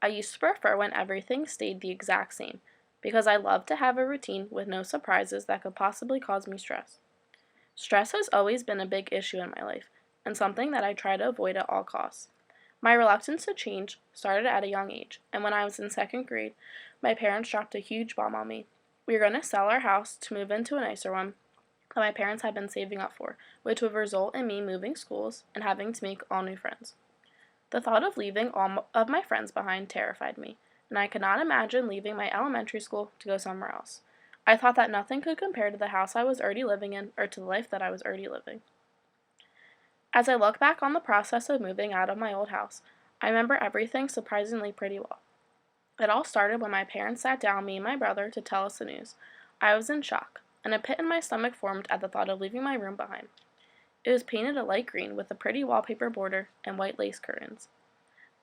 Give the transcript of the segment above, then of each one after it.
I used to prefer when everything stayed the exact same, because I loved to have a routine with no surprises that could possibly cause me stress. Stress has always been a big issue in my life, and something that I try to avoid at all costs. My reluctance to change started at a young age, and when I was in second grade, my parents dropped a huge bomb on me. We were going to sell our house to move into a nicer one that my parents had been saving up for, which would result in me moving schools and having to make all new friends. The thought of leaving all of my friends behind terrified me, and I could not imagine leaving my elementary school to go somewhere else. I thought that nothing could compare to the house I was already living in or to the life that I was already living. As I look back on the process of moving out of my old house, I remember everything surprisingly pretty well. It all started when my parents sat down me and my brother to tell us the news. I was in shock, and a pit in my stomach formed at the thought of leaving my room behind. It was painted a light green with a pretty wallpaper border and white lace curtains.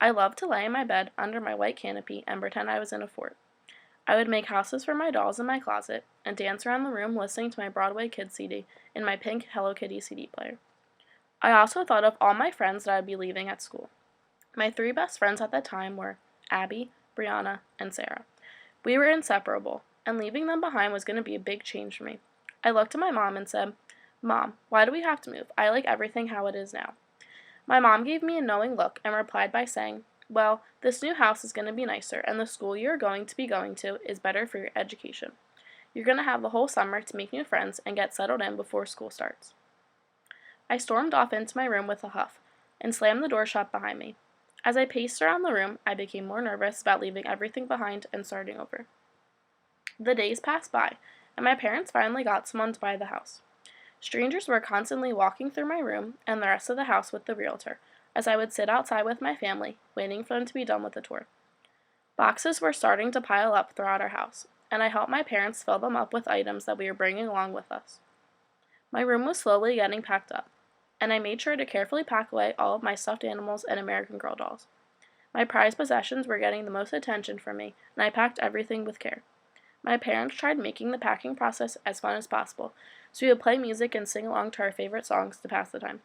I loved to lay in my bed under my white canopy and pretend I was in a fort. I would make houses for my dolls in my closet and dance around the room listening to my Broadway Kids CD in my pink Hello Kitty CD player. I also thought of all my friends that I would be leaving at school. My three best friends at that time were Abby, Brianna, and Sarah. We were inseparable, and leaving them behind was going to be a big change for me. I looked at my mom and said, "Mom, why do we have to move? I like everything how it is now." My mom gave me a knowing look and replied by saying, "Well, this new house is going to be nicer, and the school you're going to be going to is better for your education. You're going to have the whole summer to make new friends and get settled in before school starts." I stormed off into my room with a huff and slammed the door shut behind me. As I paced around the room, I became more nervous about leaving everything behind and starting over. The days passed by, and my parents finally got someone to buy the house. Strangers were constantly walking through my room and the rest of the house with the realtor, as I would sit outside with my family, waiting for them to be done with the tour. Boxes were starting to pile up throughout our house, and I helped my parents fill them up with items that we were bringing along with us. My room was slowly getting packed up, and I made sure to carefully pack away all of my stuffed animals and American Girl dolls. My prized possessions were getting the most attention from me, and I packed everything with care. My parents tried making the packing process as fun as possible, so we would play music and sing along to our favorite songs to pass the time.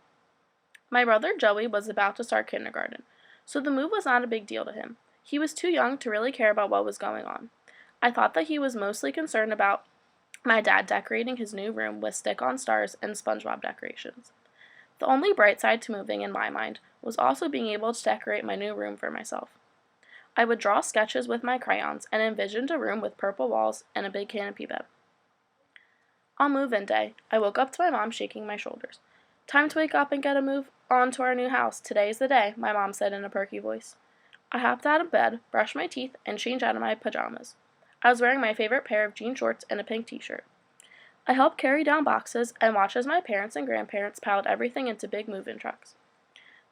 My brother Joey was about to start kindergarten, so the move was not a big deal to him. He was too young to really care about what was going on. I thought that he was mostly concerned about my dad decorating his new room with stick-on stars and SpongeBob decorations. The only bright side to moving, in my mind, was also being able to decorate my new room for myself. I would draw sketches with my crayons and envisioned a room with purple walls and a big canopy bed. On move-in day, I woke up to my mom shaking my shoulders. "Time to wake up and get a move on to our new house. Today is the day," my mom said in a perky voice. I hopped out of bed, brushed my teeth, and changed out of my pajamas. I was wearing my favorite pair of jean shorts and a pink t-shirt. I helped carry down boxes and watched as my parents and grandparents piled everything into big move-in trucks.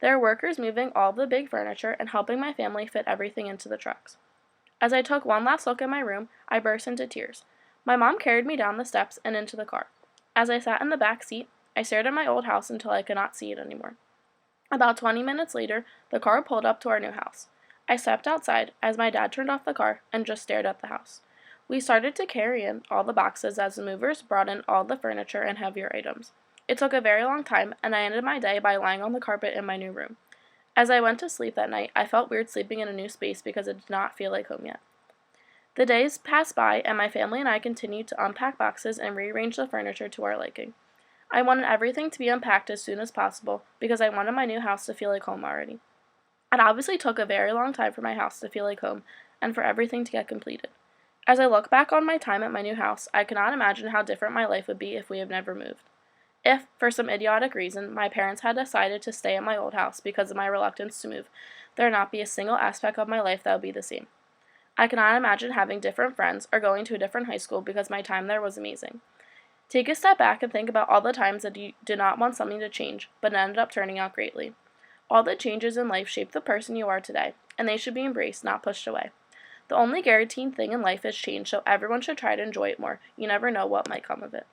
There were workers moving all the big furniture and helping my family fit everything into the trucks. As I took one last look at my room, I burst into tears. My mom carried me down the steps and into the car. As I sat in the back seat, I stared at my old house until I could not see it anymore. About 20 minutes later, the car pulled up to our new house. I stepped outside as my dad turned off the car and just stared at the house. We started to carry in all the boxes as the movers brought in all the furniture and heavier items. It took a very long time, and I ended my day by lying on the carpet in my new room. As I went to sleep that night, I felt weird sleeping in a new space because it did not feel like home yet. The days passed by, and my family and I continued to unpack boxes and rearrange the furniture to our liking. I wanted everything to be unpacked as soon as possible because I wanted my new house to feel like home already. It obviously took a very long time for my house to feel like home and for everything to get completed. As I look back on my time at my new house, I cannot imagine how different my life would be if we had never moved. If, for some idiotic reason, my parents had decided to stay at my old house because of my reluctance to move, there would not be a single aspect of my life that would be the same. I cannot imagine having different friends or going to a different high school because my time there was amazing. Take a step back and think about all the times that you did not want something to change, but it ended up turning out greatly. All the changes in life shape the person you are today, and they should be embraced, not pushed away. The only guaranteed thing in life is change, so everyone should try to enjoy it more. You never know what might come of it.